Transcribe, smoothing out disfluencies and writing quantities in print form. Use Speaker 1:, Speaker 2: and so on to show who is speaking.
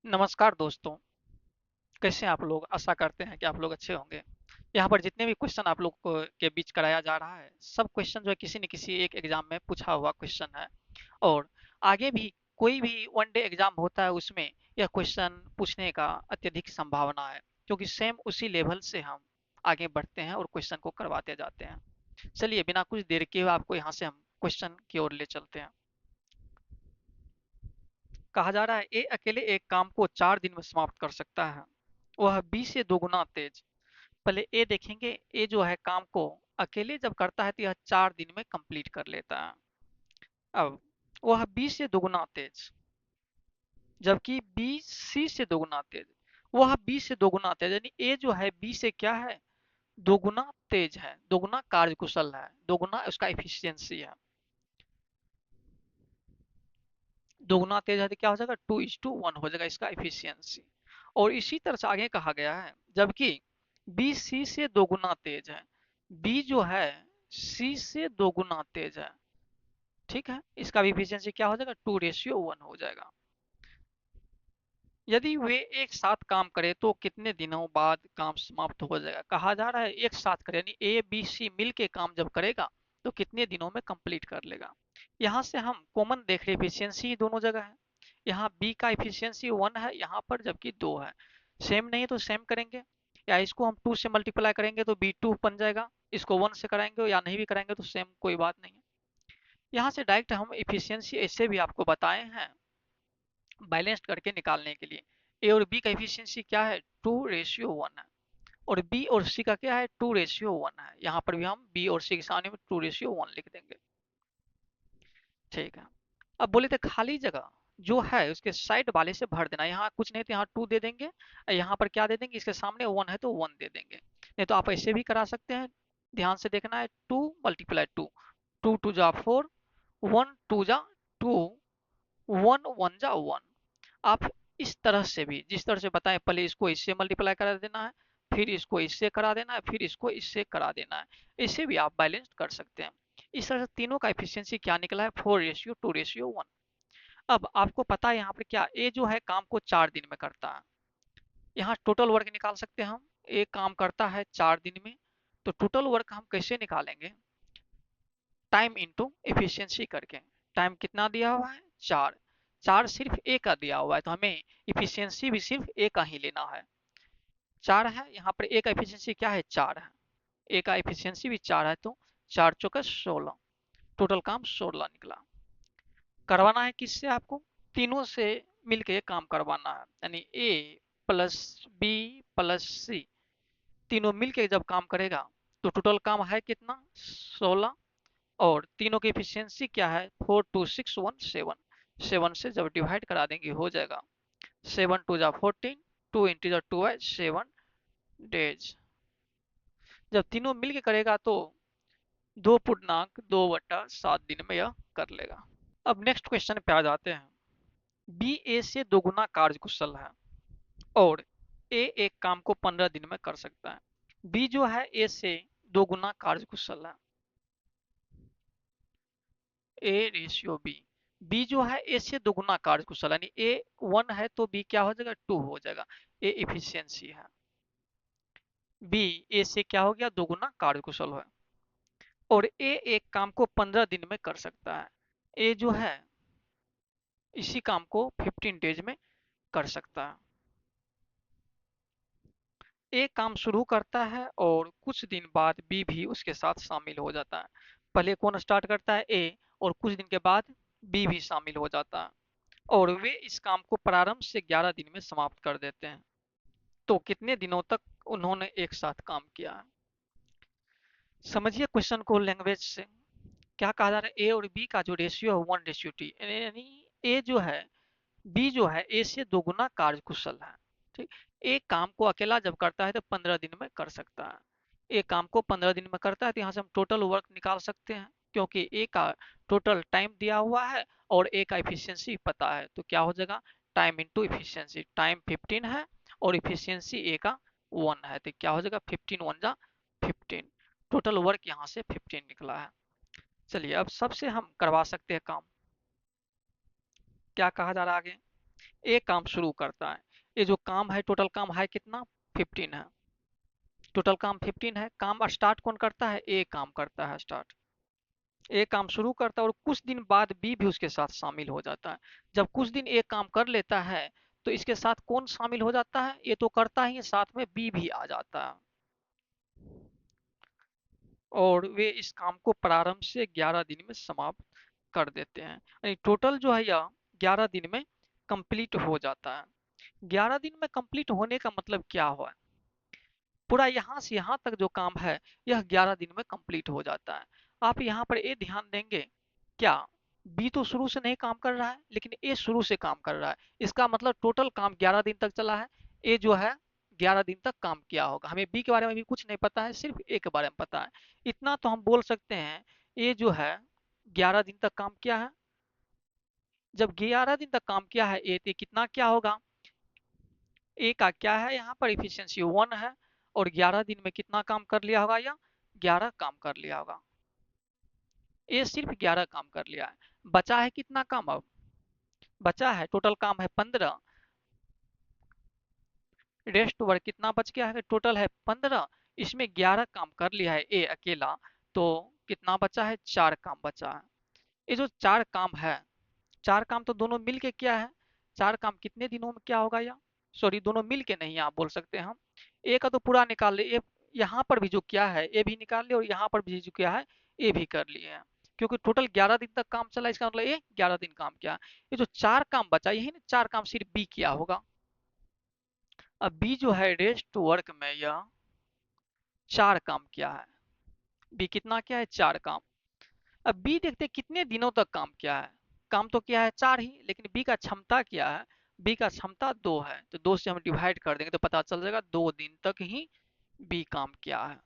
Speaker 1: नमस्कार दोस्तों। कैसे हैं आप लोग? आशा करते हैं कि आप लोग अच्छे होंगे। यहाँ पर जितने भी क्वेश्चन आप लोग को के बीच कराया जा रहा है, सब क्वेश्चन जो है किसी न किसी एक एग्जाम में पूछा हुआ क्वेश्चन है। और आगे भी कोई भी वन डे एग्जाम होता है, उसमें यह क्वेश्चन पूछने का अत्यधिक संभावना है, क्योंकि सेम उसी लेवल से हम आगे बढ़ते हैं और क्वेश्चन को करवाते जाते हैं। चलिए, बिना कुछ देर किए हुए आपको यहाँ से हम क्वेश्चन की ओर ले चलते हैं। कहा जा रहा है, ए अकेले एक काम को 4 दिन में समाप्त कर सकता है। वह बी से दोगुना तेज। पहले ए देखेंगे, ए जो है काम को अकेले जब करता है तो यह 4 दिन में कंप्लीट कर लेता है। अब वह बी से दोगुना तेज, जबकि बी सी से दोगुना तेज। वह बी से दोगुना तेज यानी ए जो है बी से क्या है, दोगुना तेज है, दोगुना कार्यकुशल है, दोगुना उसका एफिशिएंसी है। दोगुना तेज है तो क्या हो जाएगा, 2:1 हो जाएगा इसका एफिशिएंसी। और इसी तरह से आगे कहा गया है, जबकि बी सी से दोगुना तेज है। बी जो है सी से दोगुना तेज है। ठीक है, इसका भी एफिशिएंसी क्या हो जाएगा, 2:1 हो जाएगा। यदि वे एक साथ काम करें तो कितने दिनों बाद काम समाप्त हो जाएगा। कहा जा रहा है एक साथ करें, यानी ए बी सी मिल के काम जब करेगा तो कितने दिनों में कंप्लीट कर लेगा। यहाँ से हम कॉमन देख रहे एफिशिएंसी दोनों जगह है। यहाँ बी का एफिशिएंसी 1 है यहाँ पर, जबकि 2 है। सेम नहीं तो सेम करेंगे, या इसको हम 2 से मल्टीप्लाई करेंगे तो B2 बन जाएगा। इसको 1 से कराएंगे या नहीं भी कराएंगे तो सेम, कोई बात नहीं है। यहाँ से डायरेक्ट हम एफिशिएंसी ऐसे भी आपको बताए हैं बैलेंस्ड करके निकालने के लिए। ए और बी का एफिशिएंसी क्या है, 2:1 है। और बी और सी का क्या है, 2:1 है। यहाँ पर भी हम बी और सी के सामने में 2:1 लिख देंगे। ठीक है। अब बोले थे खाली जगह जो है उसके साइड वाले से भर देना। यहाँ कुछ नहीं तो यहाँ 2 दे देंगे, यहाँ पर क्या दे देंगे, इसके सामने 1 है तो 1 दे देंगे। नहीं तो आप ऐसे भी करा सकते हैं। ध्यान से देखना है, 2 मल्टीप्लाई 2, 2 2 जा 4, 1 2 जा 2, 1 1 जा 1। आप इस तरह से भी, जिस तरह से बताएं, पहले इसको इससे मल्टीप्लाई करा देना है, फिर इसको इससे करा देना है, फिर इसको इससे करा देना है। इससे भी आप बैलेंस कर सकते हैं। इस तरह से तीनों का एफिशिएंसी क्या निकला है, 4:2:1। अब आपको पता है यहाँ पर क्या, ए जो है काम को 4 दिन में करता है। यहाँ टोटल वर्क निकाल सकते हैं हम। ए काम करता है 4 दिन में, तो टोटल वर्क हम कैसे निकालेंगे, टाइम इंटू एफिशिएंसी करके। टाइम कितना दिया हुआ है, 4। 4 सिर्फ ए का दिया हुआ है, तो हमें इफिशियंसी भी सिर्फ ए का ही लेना है। 4 है यहाँ पर, ए का इफिशियंसी क्या है, 4 है। ए का इफिशियंसी भी 4 है, तो 4 चौके 16। टोटल काम 16 निकला। करवाना है किससे आपको, तीनों से मिलके काम करवाना है, यानी ए प्लस बी प्लस सी, तीनों मिलके जब काम करेगा तो टोटल काम है कितना, 16। और तीनों की एफिशिएंसी क्या है, 4 2 6 1 7। 7 से जब डिवाइड करा देंगे हो जाएगा 7 2 जा 14, 2 इंटू जा 2 है 7 डेज। जब तीनों मिलके करेगा तो 2.2/7 दिन में यह कर लेगा। अब नेक्स्ट क्वेश्चन पे आ जाते हैं। बी ए से दोगुना कार्यकुशल है और ए एक काम को 15 दिन में कर सकता है। बी जो है ए से दोगुना कार्यकुशल है। A/B, बी जो है ए से दोगुना कार्यकुशल, यानी ए 1 है तो बी क्या हो जाएगा, 2 हो जाएगा। ए इफिशियंसी है, बी ए से क्या हो गया, दोगुना कार्यकुशल है। और ए एक काम को 15 दिन में कर सकता है। ए जो है इसी काम को 15 डेज में कर सकता है। ए काम शुरू करता है और कुछ दिन बाद बी भी उसके साथ शामिल हो जाता है। पहले कौन स्टार्ट करता है, ए, और कुछ दिन के बाद बी भी शामिल हो जाता है। और वे इस काम को प्रारंभ से 11 दिन में समाप्त कर देते हैं। तो कितने दिनों तक उन्होंने एक साथ काम किया है। समझिए क्वेश्चन को लैंग्वेज से। क्या कहा जा रहा है, ए और बी का जो रेशियो है 1:2, यानी ए जो है, बी जो है ए से दोगुना कार्यकुशल है। ठीक, एक काम को अकेला जब करता है तो 15 दिन में कर सकता है। एक काम को 15 दिन में करता है तो यहाँ से हम टोटल वर्क निकाल सकते हैं, क्योंकि ए का टोटल टाइम दिया हुआ है और ए का इफिशियंसी पता है, तो क्या हो जाएगा, टाइम इंटू इफिशियंसी। टाइम 15 है और इफिशियंसी ए का 1 है, तो क्या हो जाएगा, 15 1 जा 15। टोटल वर्क यहाँ से 15 निकला है। चलिए, अब सबसे हम करवा सकते हैं काम। क्या कहा जा रहा है आगे, ए काम शुरू करता है। ये जो काम है, टोटल काम है कितना? 15 है। टोटल काम 15 है। काम स्टार्ट कौन करता है? ए काम करता है स्टार्ट। ए काम शुरू करता है और कुछ दिन बाद बी भी उसके साथ शामिल हो जाता है। जब कुछ दिन ए काम कर लेता है तो इसके साथ कौन शामिल हो जाता है? ये तो करता ही है, साथ में बी भी आ जाता है। और वे इस काम को प्रारंभ से 11 दिन में समाप्त कर देते हैं। यानी टोटल जो है यह 11 दिन में कंप्लीट हो जाता है। 11 दिन में कंप्लीट होने का मतलब क्या हुआ? पूरा यहाँ से यहाँ तक जो काम है यह 11 दिन में कंप्लीट हो जाता है। आप यहाँ पर ये ध्यान देंगे, क्या बी तो शुरू से नहीं काम कर रहा है लेकिन ए शुरू से काम कर रहा है। इसका मतलब टोटल काम 11 दिन तक चला है। ए जो है 11 दिन तक काम किया होगा। हमें बी के बारे में भी कुछ नहीं पता है, सिर्फ ए के बारे में पता है। इतना तो हम बोल सकते हैं, ए जो है 11 दिन तक काम किया है। जब 11 दिन तक काम किया है ए, तो कितना क्या होगा? ए का क्या है यहाँ पर? इफिशियंसी 1 है। और 11 दिन में कितना काम कर लिया होगा? या 11 काम कर लिया होगा। ए सिर्फ 11 काम कर लिया है। बचा है कितना काम? अब बचा है, टोटल काम है 15। रेस्ट वर्क कितना बच गया है? टोटल है 15। इसमें 11 काम कर लिया है ए अकेला। तो कितना बचा है? 4 काम बचा है। ये जो 4 काम है, 4 काम तो दोनों मिल के क्या है? 4 काम कितने दिनों में क्या होगा? या सॉरी, दोनों मिल के नहीं, आप बोल सकते हैं हम। ए का तो पूरा निकाल ले। ए यहाँ पर भी जो क्या है ए भी निकाल ले, और यहाँ पर भी जो क्या है ए भी कर लिए हैं। क्योंकि टोटल 11 दिन तक काम चला, इसका मतलब ए 11 दिन काम किया। ये जो 4 काम बचा, यही ना 4 काम सिर्फ बी किया होगा। अब बी जो है रेस्ट वर्क में यह 4 काम किया है। बी कितना किया है? 4 काम। अब बी देखते हैं कितने दिनों तक काम किया है। काम तो किया है 4 ही, लेकिन बी का क्षमता क्या है? बी का क्षमता 2 है, तो 2 से हम डिवाइड कर देंगे तो पता चल जाएगा 2 दिन तक ही बी काम किया है।